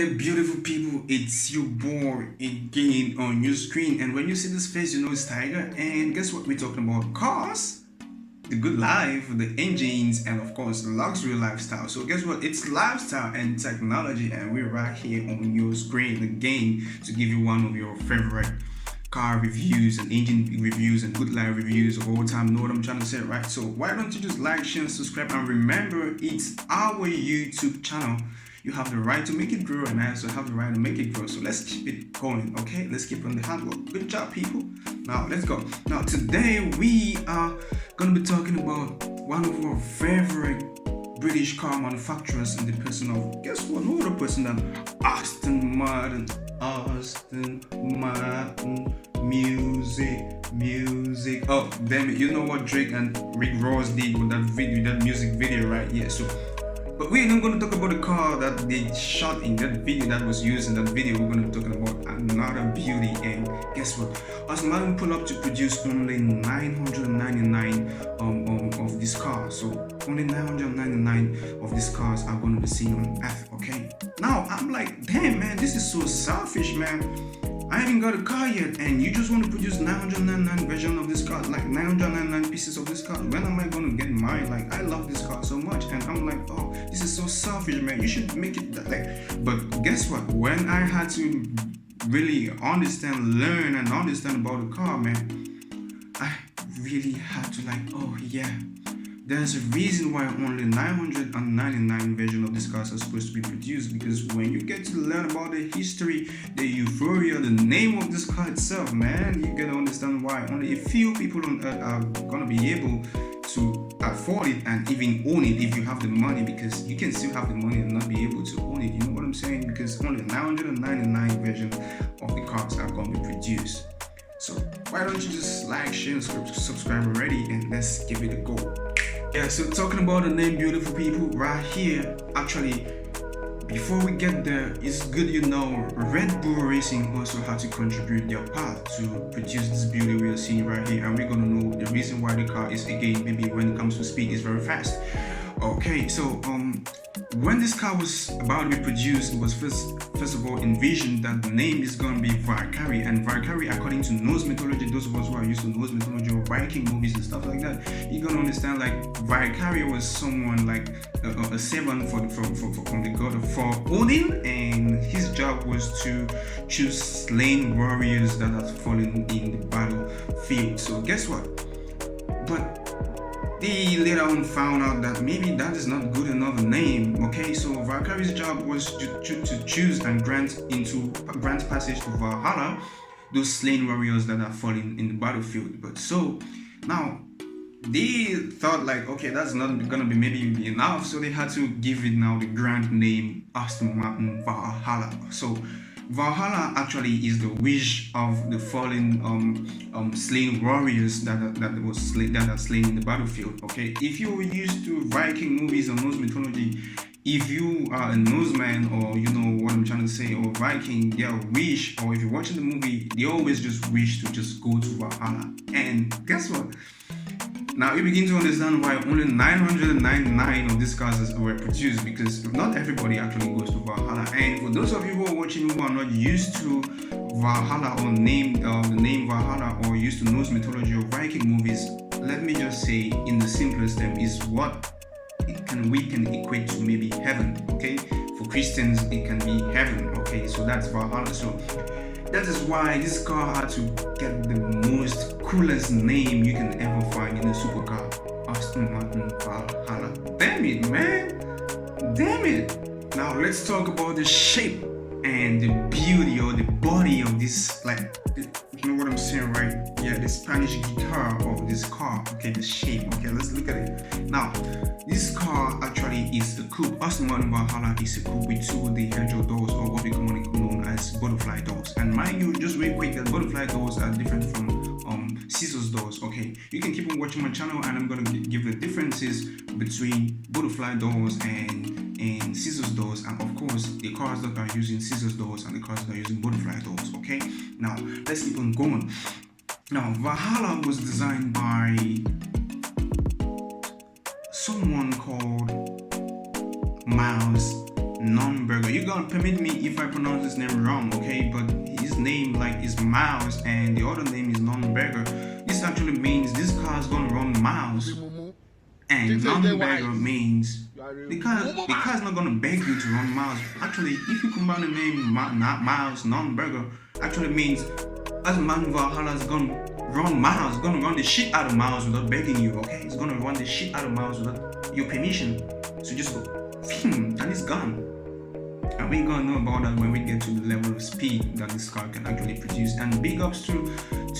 there, beautiful people? It's your boy again on your screen, and when you see this face, you know it's Tiger. And guess what? We're talking about cars, the good life, the engines, and of course, luxury lifestyle. So, guess what? It's lifestyle and technology, and we're right here on your screen again to give you one of your favorite car reviews and engine reviews and good life reviews of all time. Know what I'm trying to say, right? So why don't you just like, share, and subscribe, and remember, it's our YouTube channel. You have the right to make it grow, and I also have the right to make it grow. So let's keep it going, okay? Let's keep on the hard work. Good job, people. Now let's go. Now today we are gonna be talking about one of our favorite British car manufacturers in the person of, guess what, no other person than Aston Martin. Aston Martin, music. Oh, damn it! You know what Drake and Rick Ross did with that music video, right? Yeah. So, but we're not going to talk about the car that they shot in that video that was used in that video. We're going to be talking about another beauty, and guess what? Aston Martin pulled up to produce only 999 of this car. So only 999 of these cars are going to be seen on Earth. Okay. Now I'm like, damn man, this is so selfish, man. I haven't got a car yet, and you just want to produce 999 version of this car, like 999 pieces of this car. When am I gonna get mine? Like, I love this car so much, and I'm like, oh, this is so selfish, man. You should make it that like. But guess what? When I had to really learn and understand about the car, man, I really had to like, oh yeah. There's a reason why only 999 versions of these cars are supposed to be produced, because when you get to learn about the history, the euphoria, the name of this car itself, man, you get to understand why only a few people on earth are gonna be able to afford it and even own it if you have the money, because you can still have the money and not be able to own it. You know what I'm saying? Because only 999 versions of the cars are gonna be produced. So why don't you just like, share, and subscribe already, and let's give it a go. Yeah, so talking about the name, beautiful people, right here, actually, before we get there, it's good you know Red Bull Racing also had to contribute their part to produce this beauty we are seeing right here, and we're gonna know the reason why the car is, again, maybe when it comes to speed, is very fast. Okay, so when this car was about to be produced, it was first of all envisioned that the name is going to be Valhalla, and Valhalla, according to Norse mythology, those of us who are used to Norse mythology or Viking movies and stuff like that, you're going to understand like Valhalla was someone like a servant from the god of Odin, and his job was to choose slain warriors that had fallen in the battlefield. So guess what? But they later on found out that maybe that is not good enough name. Okay, so Valkyrie's job was to choose and grant passage to Valhalla those slain warriors that are falling in the battlefield. But so now they thought like, okay, that's not gonna be maybe enough, so they had to give it now the grand name Aston Martin Valhalla. So Valhalla actually is the wish of the fallen slain warriors that are slain in the battlefield. Okay, if you're used to Viking movies or Norse mythology, if you are a Norseman, or you know what I'm trying to say, or Viking, their wish, or if you're watching the movie, they always just wish to just go to Valhalla. And guess what? Now you begin to understand why only 999 of these cars were produced, because not everybody actually goes to Valhalla. And for those of you who are watching who are not used to Valhalla or the name Valhalla, or used to Norse mythology or Viking movies, let me just say in the simplest term is what we can equate to maybe heaven. Okay, for Christians it can be heaven. Okay, so that's Valhalla. So that is why this car had to get the most coolest name you can ever find in a supercar, Aston Martin Valhalla. Damn it, man. Damn it. Now let's talk about the shape and the beauty or the body of this, like, you know what I'm saying, right? Yeah, the Spanish guitar of this car. Okay, the shape. Okay, let's look at it. Now, this car actually is a coupe. Aston Martin Valhalla is a coupe with two of the hedgehog doors, or what we commonly known as butterfly doors. And mind you, just real quick, that butterfly doors are different from scissors doors. Okay, you can keep on watching my channel, and I'm gonna give the differences between butterfly doors and scissors doors, and of course the cars that are using scissors doors and the cars that are using butterfly doors. Okay, now let's keep on going. Now Valhalla was designed by someone called Miles Nonberger. You're gonna permit me if I pronounce his name wrong, okay? But his name like is Miles and the other name is Nonberger. This actually means this car is gonna run miles. And Nonberger means the car is not gonna beg you to run miles. Actually, if you combine the name Miles, Nonberger, actually means Aston Martin Valhalla is gonna run miles, gonna run the shit out of miles without begging you, okay? It's gonna run the shit out of miles without your permission. So just go, and it's gone. And we're gonna know about that when we get to the level of speed that this car can actually produce. And big ups to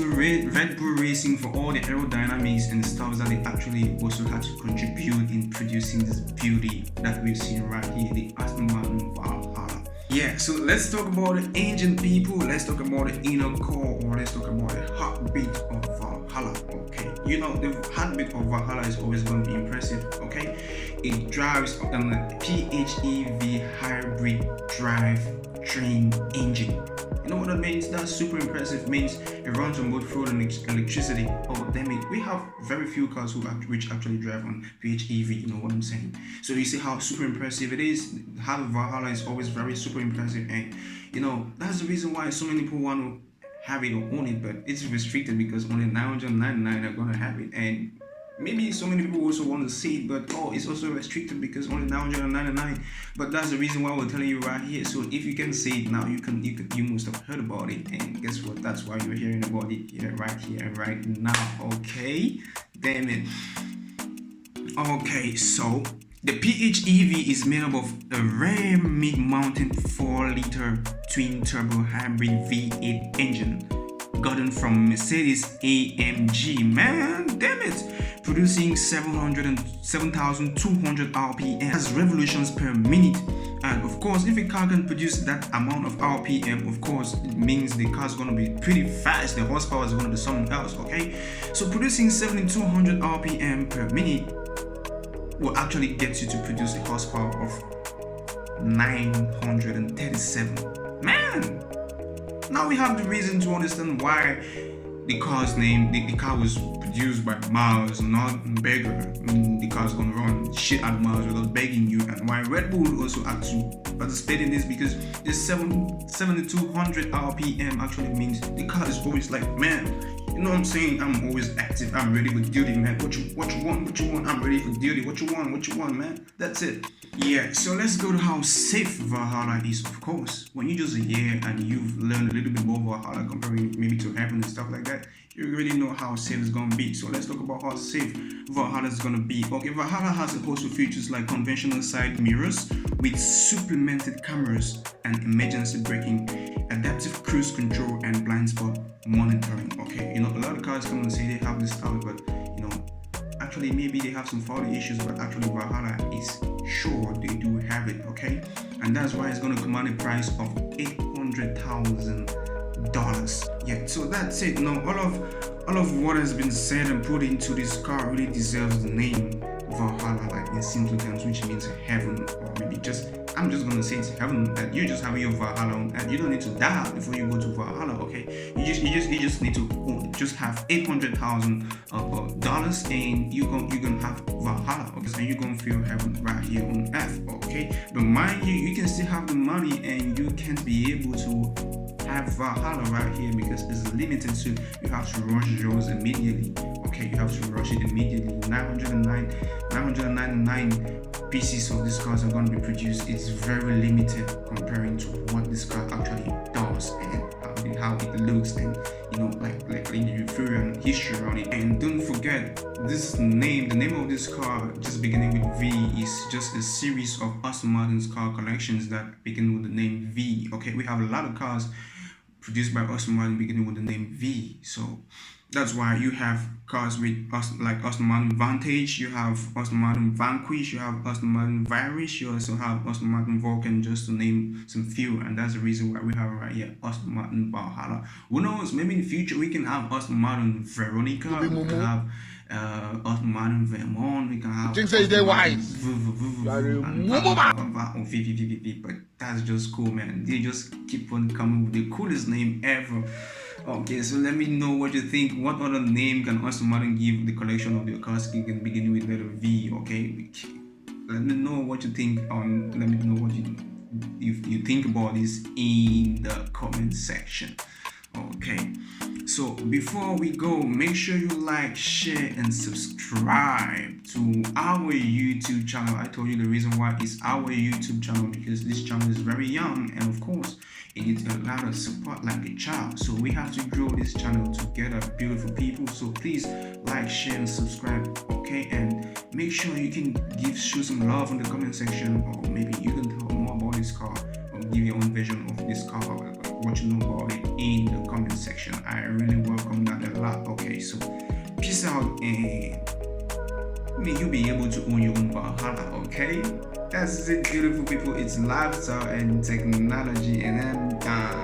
Red Bull Racing for all the aerodynamics and stuff that they actually also had to contribute in producing this beauty that we've seen right here, the Aston Martin Valhalla. Yeah, so let's talk about the engine, people. Let's talk about the inner core, or let's talk about the heartbeat of Valhalla. Okay, you know the heartbeat of Valhalla is always going to be impressive. Okay, it drives on a PHEV hybrid drive-train engine. You know what that means? That's super impressive. Means it runs on both fuel and electricity. Oh damn it, we have very few cars which actually drive on PHEV. You know what I'm saying? So you see how super impressive it is. How Valhalla is always very super impressive, and you know that's the reason why so many people want to have it or own it, but it's restricted because only 999 are gonna have it, and maybe so many people also want to see it, but it's also restricted because only 999. But that's the reason why we're telling you right here. So if you can see it now, you must have heard about it, and guess what? That's why you're hearing about it here, right now. Okay, damn it. Okay, so the PHEV is made up of a rare mid-mountain 4-liter twin-turbo hybrid V8 engine gotten from Mercedes-AMG. Man, damn it! Producing 7,200 RPM, has revolutions per minute. And of course, if a car can produce that amount of RPM, of course, it means the car's gonna be pretty fast. The horsepower is gonna be something else, okay? So producing 7,200 RPM per minute will actually get you to produce a horsepower of 937. Man! Now we have the reason to understand why the car's name, the car was produced by Miles, not beggar. The car's gonna run shit out of miles without begging you, and why Red Bull also had to participate in this, because this 7,200 RPM actually means the car is always like, man, you know what I'm saying? I'm always active. I'm ready for duty, man. What you want? I'm ready for duty. What you want, man? That's it. Yeah, so let's go to how safe Valhalla is, of course. When you just hear and you've learned a little bit more Valhalla comparing maybe to Heaven and stuff like that, you really know how safe it's gonna be. So let's talk about how safe Valhalla is gonna be. Okay, Valhalla has a host of features like conventional side mirrors with supplemented cameras and emergency braking, adaptive cruise control, and blind spot monitoring. Okay, you know, a lot of cars come and say they have this stuff, but you know, actually maybe they have some faulty issues, but actually Valhalla is sure they do have it. Okay, and that's why it's gonna command a price of $800,000. Yeah, so that's it. Now all of what has been said and put into this car really deserves the name Valhalla, like in simple terms, which means heaven, or maybe I'm just gonna say it's heaven, that you just have your Valhalla on, and you don't need to die before you go to Valhalla. Okay, you just need to just have $800,000 and you're gonna have Valhalla, okay, and you're gonna feel heaven right here on earth. Okay, but mind you can still have the money and you can't be able to have Valhalla right here because it's limited, so you have to rush yours immediately. Okay, you have to rush it immediately. 999 pieces of this cars are going to be produced. It's very limited comparing to what this car actually does and how it looks, and you know, like in the review and history around it. And don't forget this name, the name of this car, just beginning with V, is just a series of Aston Martin's car collections that begin with the name V. Okay, we have a lot of cars produced by Aston Martin beginning with the name V, so that's why you have cars with like Aston Martin Vantage, you have Aston Martin Vanquish, you have Aston Martin Virus, you also have Aston Martin Vulcan, just to name some few. And that's the reason why we have right here Aston Martin Valhalla. Who knows, maybe in the future we can have Aston Martin Veronica, we can have Aston Martin Vermont, we can have Aston Martin but that's just cool, man. They just keep on coming with the coolest name ever. Okay, so let me know what you think. What other name can Aston Martin give the collection of their cars? You can begin with letter V. Okay, let me know what you think. Let me know what you you think about this in the comment section. Okay, so before we go, make sure you like, share, and subscribe to our YouTube channel. I told you the reason why it's our YouTube channel, because this channel is very young, and of course it needs a lot of support like a child. So we have to grow this channel together, beautiful people. So please like, share, and subscribe. Okay, and make sure you can show some love in the comment section, or maybe you can tell more about this car, or give your own vision of this car, what you know about it in the comment section. I really welcome that a lot. Okay, so peace out, and may you be able to own your own Valhalla. Okay, that's it, beautiful people. It's lifestyle and technology, and I'm done.